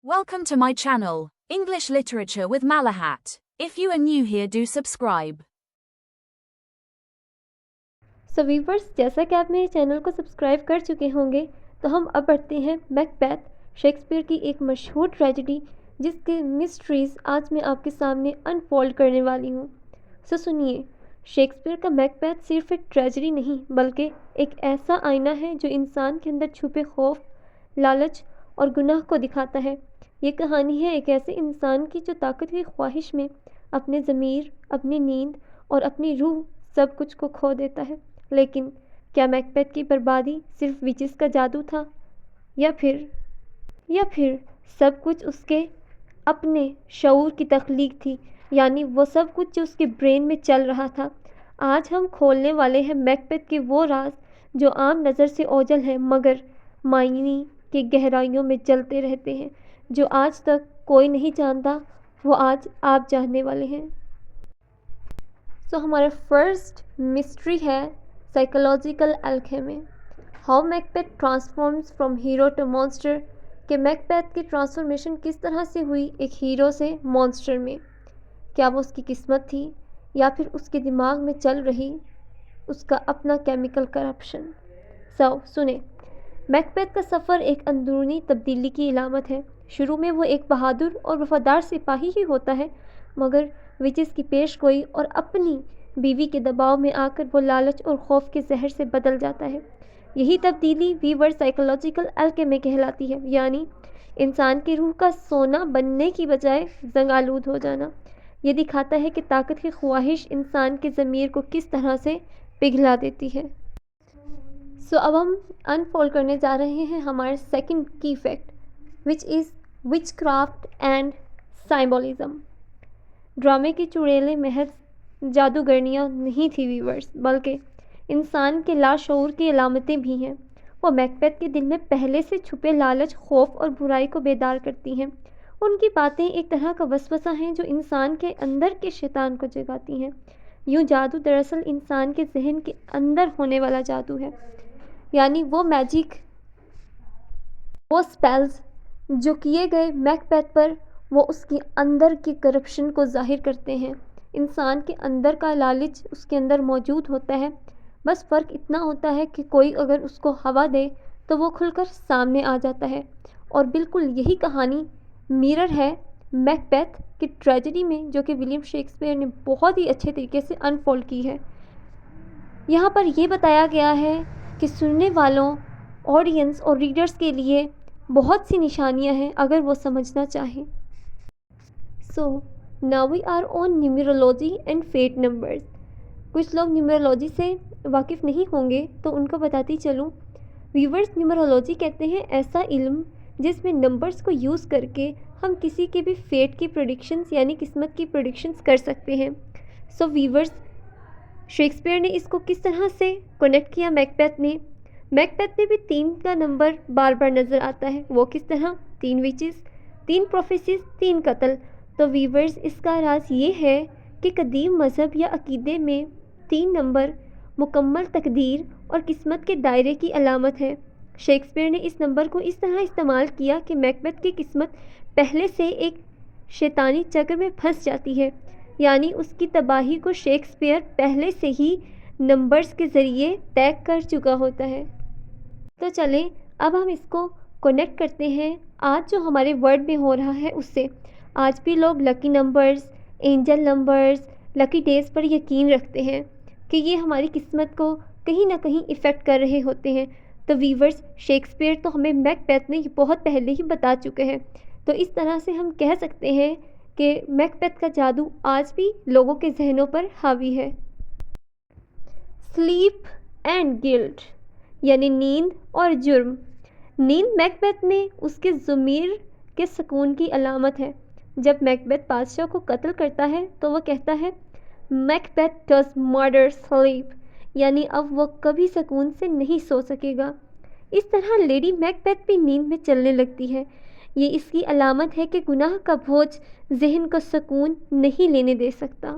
Welcome to my channel, English Literature with Malahat. If you are new here, do subscribe. So viewers, जैसा कि आप मेरे channel को subscribe कर चुके होंगे, तो हम अब बढ़ते हैं मैकबेथ, शेक्सपियर की एक मशहूर ट्रेजेडी जिसके मिस्ट्रीज़ आज मैं आपके सामने अनफोल्ड करने वाली हूँ। सो सुनिए, शेक्सपियर का मैकबेथ सिर्फ एक ट्रेजेडी नहीं बल्कि एक ऐसा आईना है जो इंसान के अंदर छुपे खौफ, लालच और गुनाह को दिखाता है। ये कहानी है एक ऐसे इंसान की जो ताकत की ख्वाहिश में अपने ज़मीर, अपनी नींद और अपनी रूह सब कुछ को खो देता है। लेकिन क्या मैकबेथ की बर्बादी सिर्फ विचेस का जादू था, या फिर सब कुछ उसके अपने शऊर की तख्लीक थी, यानी वो सब कुछ जो उसके ब्रेन में चल रहा था। आज हम खोलने वाले हैं मैकबेथ के वो राज जो आम नज़र से ओझल हैं मगर मायने की गहराइयों में जलते रहते हैं, जो आज तक कोई नहीं जानता, वो आज आप जानने वाले हैं। सो हमारा फर्स्ट मिस्ट्री है psychological alchemy. How Macbeth transforms from hero to monster, कि मैकबेथ की ट्रांसफॉर्मेशन किस तरह से हुई एक हीरो से मॉन्स्टर में। क्या वो उसकी किस्मत थी या फिर उसके दिमाग में चल रही उसका अपना केमिकल करप्शन। सुने, मैकबेथ का सफ़र एक अंदरूनी तब्दीली की इलामत है। शुरू में वो एक बहादुर और वफादार सिपाही ही होता है, मगर विचेस की पेशगोई और अपनी बीवी के दबाव में आकर वो लालच और खौफ के जहर से बदल जाता है। यही तब्दीली वीवर साइकोलॉजिकल एल्केमी कहलाती है, यानी इंसान की रूह का सोना बनने की बजाय जंग आलूद हो जाना। ये दिखाता है कि ताकत की ख्वाहिश इंसान के ज़मीर को किस तरह से पिघला देती है। अब हम अनफोल्ड करने जा रहे हैं हमारे सेकंड की fact, which is witchcraft and symbolism. ड्रामे की चुड़ैलें महज जादूगरनियाँ नहीं थी वीवर्स, बल्कि इंसान के लाशऊर की अलामतें भी हैं। वो मैकबेथ के दिल में पहले से छुपे लालच, खौफ और बुराई को बेदार करती हैं। उनकी बातें एक तरह का वसवसा हैं जो इंसान के अंदर के शैतान को जगाती हैं। यूँ जादू दरअसल इंसान के जहन के अंदर होने वाला जादू है, यानी वो मैजिक, वो स्पेल्स जो किए गए मैकबेथ पर, वो उसके अंदर के करप्शन को ज़ाहिर करते हैं। इंसान के अंदर का लालच उसके अंदर मौजूद होता है, बस फ़र्क इतना होता है कि कोई अगर उसको हवा दे तो वो खुलकर सामने आ जाता है। और बिल्कुल यही कहानी मिरर है मैकबेथ की ट्रेजेडी में, जो कि विलियम शेक्सपियर ने बहुत ही अच्छे तरीके से अनफोल्ड की है। यहाँ पर ये बताया गया है कि सुनने वालों, ऑडियंस और रीडर्स के लिए बहुत सी निशानियाँ हैं अगर वो समझना चाहें। Now we are on numerology and fate numbers. कुछ लोग न्यूमरोलॉजी से वाकिफ़ नहीं होंगे तो उनको बताती चलूँ। व्यूवर्स, न्यूमरोलॉजी कहते हैं ऐसा इल्म जिसमें नंबर्स को यूज़ करके हम किसी के भी फेट की प्रेडिक्शंस यानी किस्मत की प्रेडिक्शंस कर सकते हैं। व्यूवर्स, शेक्सपियर ने इसको किस तरह से कनेक्ट किया मैकबेथ में भी 3 का नंबर बार बार नज़र आता है। वो किस तरह? 3 विचेस, 3 प्रोफेसीज, 3 कत्ल। तो वीवर्स, इसका राज ये है कि कदीम मज़हब या अकीदे में 3 नंबर मुकम्मल तकदीर और किस्मत के दायरे की अलामत है। शेक्सपियर ने इस नंबर को इस तरह इस्तेमाल किया कि मैकबेथ की किस्मत पहले से एक शैतानी चक्र में फंस जाती है, यानी उसकी तबाही को शेक्सपियर पहले से ही नंबर्स के ज़रिए तय कर चुका होता है। तो चलें अब हम इसको कनेक्ट करते हैं आज जो हमारे वर्ल्ड में हो रहा है उससे। आज भी लोग lucky numbers, angel numbers, lucky days पर यकीन रखते हैं कि ये हमारी किस्मत को कहीं ना कहीं इफ़ेक्ट कर रहे होते हैं। तो वीवर्स, शेक्सपियर तो हमें मैकबेथ ने बहुत पहले ही बता चुके हैं। तो इस तरह से हम कह सकते हैं कि मैकबेथ का जादू आज भी लोगों के जहनों पर हावी है। स्लीप एंड गिल्ट, यानी नींद और जुर्म। नींद मैकबेथ में उसके ज़मीर के सुकून की अलामत है। जब मैकबेथ बादशाह को कत्ल करता है तो वह कहता है मैकबेथ डज मर्डर स्लीप, यानी अब वो कभी सुकून से नहीं सो सकेगा। इस तरह लेडी मैकबेथ भी नींद में चलने लगती है। ये इसकी अलामत है कि गुनाह का बोझ जहन को सुकून नहीं लेने दे सकता।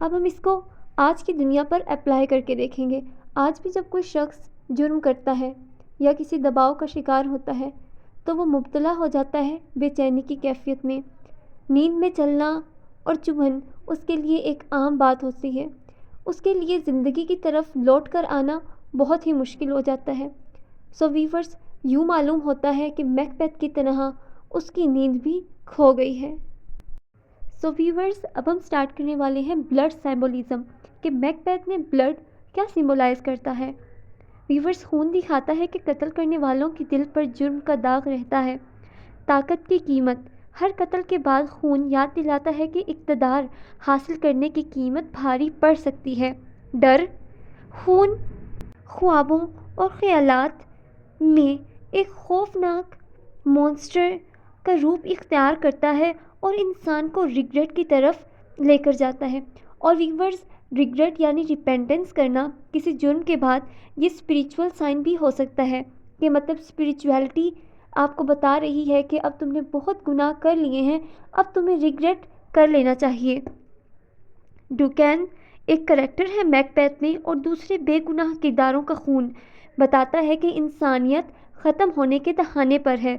अब हम इसको आज की दुनिया पर अप्लाई करके देखेंगे। आज भी जब कोई शख्स जुर्म करता है या किसी दबाव का शिकार होता है तो वो मुब्तला हो जाता है बेचैनी की कैफियत में। नींद में चलना और चुभन उसके लिए एक आम बात होती है। उसके लिए ज़िंदगी की तरफ लौट कर आना बहुत ही मुश्किल हो जाता है। सो वीवर्स, यूँ मालूम होता है कि मैकबेथ की तरह उसकी नींद भी खो गई है। सो वीवर्स, अब हम स्टार्ट करने वाले हैं ब्लड सिंबोलिज्म कि मैकबेथ में ब्लड क्या सिंबलाइज करता है। वीवर्स, खून दिखाता है कि कत्ल करने वालों के दिल पर जुर्म का दाग रहता है। ताकत की कीमत, हर कत्ल के बाद खून याद दिलाता है कि इक़्तिदार हासिल करने की कीमत भारी पड़ सकती है। डर, खून ख्वाबों और ख़यालात में एक खौफनाक मॉन्स्टर का रूप इख्तियार करता है और इंसान को रिग्रेट की तरफ लेकर जाता है। और वीवर्स, रिग्रेट यानी रिपेंटेंस करना किसी जुर्म के बाद, ये स्पिरिचुअल साइन भी हो सकता है कि मतलब स्पिरिचुअलिटी आपको बता रही है कि अब तुमने बहुत गुनाह कर लिए हैं, अब तुम्हें रिग्रेट कर लेना चाहिए। डुकैन एक करैक्टर है मैकबेथ में और दूसरे बेगुनाह किरदारों का खून बताता है कि इंसानियत ख़त्म होने के दहाने पर है।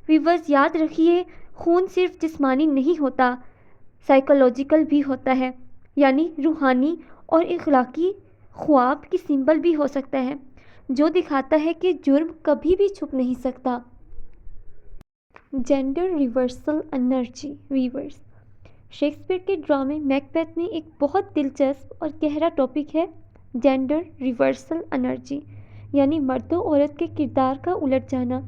वीवर्स, याद रखिए, खून सिर्फ जिस्मानी नहीं होता, साइकोलॉजिकल भी होता है, यानी रूहानी और इखलाकी ख्वाब की सिंबल भी हो सकता है, जो दिखाता है कि जुर्म कभी भी छुप नहीं सकता। Gender reversal energy. Viewers, Shakespeare के ड्रामे मैकबेथ में एक बहुत दिलचस्प और गहरा टॉपिक है जेंडर रिवर्सल एनर्जी, यानी मर्द और औरत के किरदार का उलट जाना।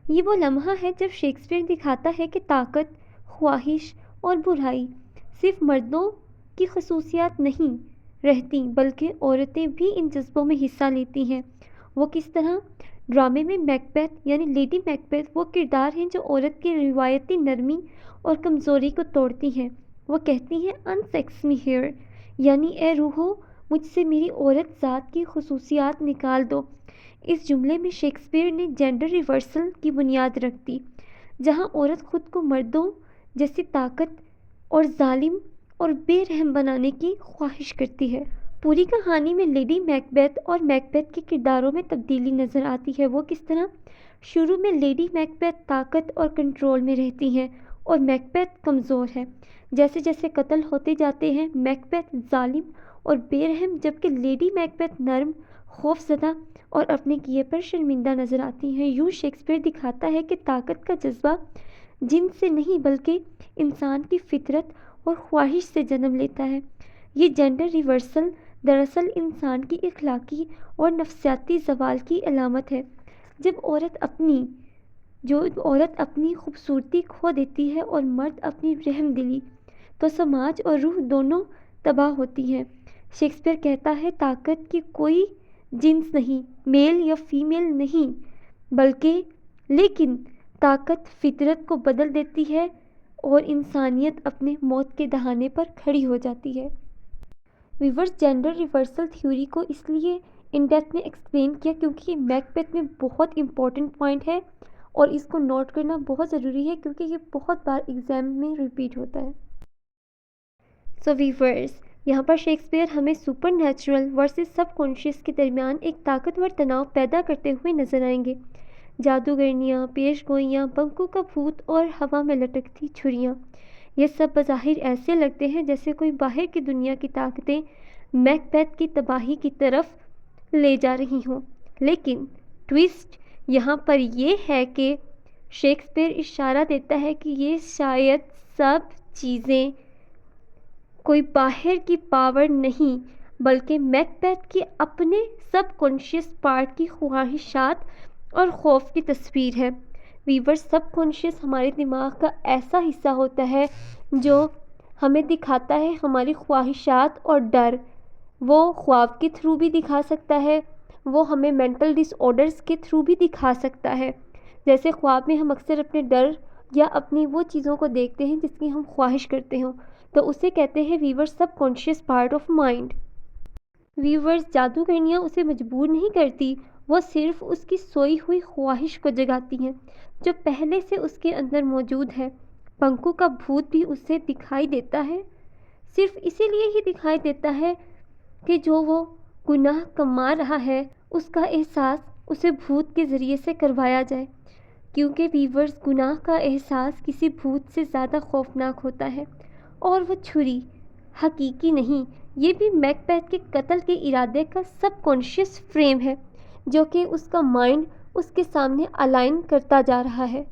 ये वो लम्हा है जब शेक्सपियर दिखाता है कि ताकत, ख्वाहिश और बुराई सिर्फ मर्दों की खसूसियात नहीं रहती, बल्कि औरतें भी इन जज्बों में हिस्सा लेती हैं। वो किस तरह? ड्रामे में मैकबेथ यानी लेडी मैकबेथ वो किरदार हैं जो औरत की रिवायती नरमी और कमज़ोरी को तोड़ती हैं। वो कहती हैं अनसेक्स मी हियर, यानी ए रूहो, मुझसे मेरी औरत ज़ात की खसूसियात निकाल दो। इस जुमले में शेक्सपियर ने जेंडर रिवर्सल की बुनियाद रख दी, जहाँ औरत खुद को मर्दों जैसी ताकत और जालिम और बेरहम बनाने की ख्वाहिश करती है। पूरी कहानी में लेडी मैकबेथ और मैकबेथ के किरदारों में तब्दीली नज़र आती है। वो किस तरह? शुरू में लेडी मैकबेथ ताकत और कंट्रोल में रहती हैं और मैकबेथ कमज़ोर है। जैसे जैसे कत्ल होते जाते हैं, मैकबेथ जालिम और बेरहम, जबकि लेडी मैकबेथ नर्म, खौफज़दा और अपने किए पर शर्मिंदा नज़र आती हैं। यूँ शेक्सपियर दिखाता है कि ताकत का जज्बा जिन से नहीं बल्कि इंसान की फितरत और ख्वाहिश से जन्म लेता है। ये जेंडर रिवर्सल दरअसल इंसान की इखलाकी और नफ्सियाती ज़वाल की अलामत है। जब औरत अपनी खूबसूरती खो देती है और मर्द अपनी रहमदिली, तो समाज और रूह दोनों तबाह होती हैं। शेक्सपियर कहता है ताकत की कोई जिन्स नहीं, मेल या फीमेल नहीं, लेकिन ताकत फितरत को बदल देती है और इंसानियत अपने मौत के दहाने पर खड़ी हो जाती है। वीवर्स, जेंडर रिवर्सल थ्योरी को इसलिए इन डेप्थ में एक्सप्लेन किया क्योंकि ये मैकबेथ में बहुत इंपॉर्टेंट पॉइंट है और इसको नोट करना बहुत ज़रूरी है क्योंकि ये बहुत बार एग्जाम में रिपीट होता है। सो वीवर्स, यहाँ पर शेक्सपियर हमें सुपर नेचुरल वर्सेस सबकॉन्शियस के दरमियान एक ताकतवर तनाव पैदा करते हुए नजर आएंगे। जादूगरनियाँ, पेशगोइयाँ, बंकों का भूत और हवा में लटकती छुरियाँ, ये सब बज़ाहिर ऐसे लगते हैं जैसे कोई बाहर की दुनिया की ताकतें मैकबेथ की तबाही की तरफ ले जा रही हों। लेकिन ट्विस्ट यहाँ पर यह है कि शेक्सपियर इशारा देता है कि ये शायद सब चीज़ें कोई बाहर की पावर नहीं, बल्कि मैकबेथ के अपने सबकॉन्शियस पार्ट की ख्वाहिशात और खौफ की तस्वीर है। वीवर्स, सबकॉन्शियस हमारे दिमाग का ऐसा हिस्सा होता है जो हमें दिखाता है हमारी ख्वाहिशात और डर। वो ख्वाब के थ्रू भी दिखा सकता है, वो हमें मेंटल डिसऑर्डर्स के थ्रू भी दिखा सकता है। जैसे ख्वाब में हम अक्सर अपने डर या अपनी वो चीज़ों को देखते हैं जिसकी हम ख्वाहिश करते हो, तो उसे कहते हैं weavers subconscious part of mind. Weavers, जादूगरनियाँ उसे मजबूर नहीं करती, वो सिर्फ उसकी सोई हुई ख्वाहिश को जगाती हैं जो पहले से उसके अंदर मौजूद है। पंखों का भूत भी उसे दिखाई देता है, सिर्फ इसीलिए ही दिखाई देता है कि जो वो गुनाह कमा रहा है उसका एहसास उसे भूत के ज़रिए से करवाया जाए। کیونکہ ویورز گناہ کا احساس کسی بھوت سے زیادہ خوفناک ہوتا ہے، اور وہ چھری حقیقی نہیں، یہ بھی میک بیتھ کے قتل کے ارادے کا سب کانشیس فریم ہے جو کہ اس کا مائنڈ اس کے سامنے الائن کرتا جا رہا ہے۔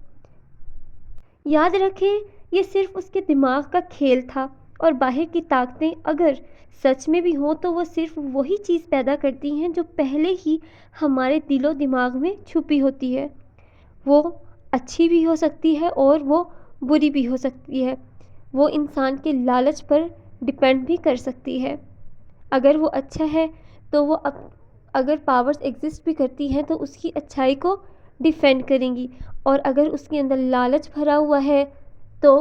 یاد رکھیں یہ صرف اس کے دماغ کا کھیل تھا، اور باہر کی طاقتیں اگر سچ میں بھی ہوں تو وہ صرف وہی چیز پیدا کرتی ہیں جو پہلے ہی ہمارے دل و دماغ میں چھپی ہوتی ہے۔ وہ اچھی بھی ہو سکتی ہے اور وہ بری بھی ہو سکتی ہے، وہ انسان کے لالچ پر ڈپینڈ بھی کر سکتی ہے۔ اگر وہ اچھا ہے تو وہ اگر پاورز ایگزسٹ بھی کرتی ہیں تو اس کی اچھائی کو ڈیفینڈ کریں گی، اور اگر اس کے اندر لالچ بھرا ہوا ہے تو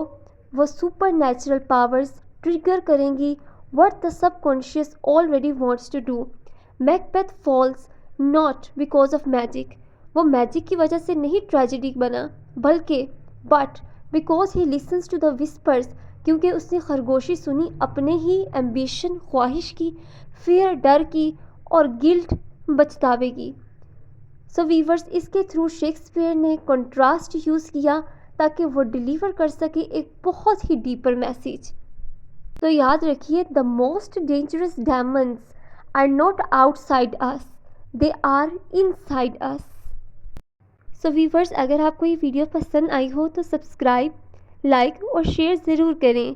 وہ سپر نیچرل پاورز ٹریگر کریں گی what the subconscious already wants to do۔ Macbeth falls not because of magic، وہ میجک کی وجہ سے نہیں ٹریجڈی بنا، بلکہ but because he listens to the whispers، کیونکہ اس نے خرگوشی سنی اپنے ہی ایمبیشن، خواہش کی، فیئر ڈر کی، اور گلٹ بچتاوے کی۔ سو ویورز، اس کے تھرو شیکسپیئر نے کنٹراسٹ یوز کیا تاکہ وہ ڈیلیور کر سکے ایک بہت ہی ڈیپر میسیج۔ تو یاد رکھیے، the most dangerous demons are not outside us, they are inside us. So viewers, اگر آپ کو یہ ویڈیو پسند آئی ہو تو سبسکرائب، لائک اور شیئر ضرور کریں۔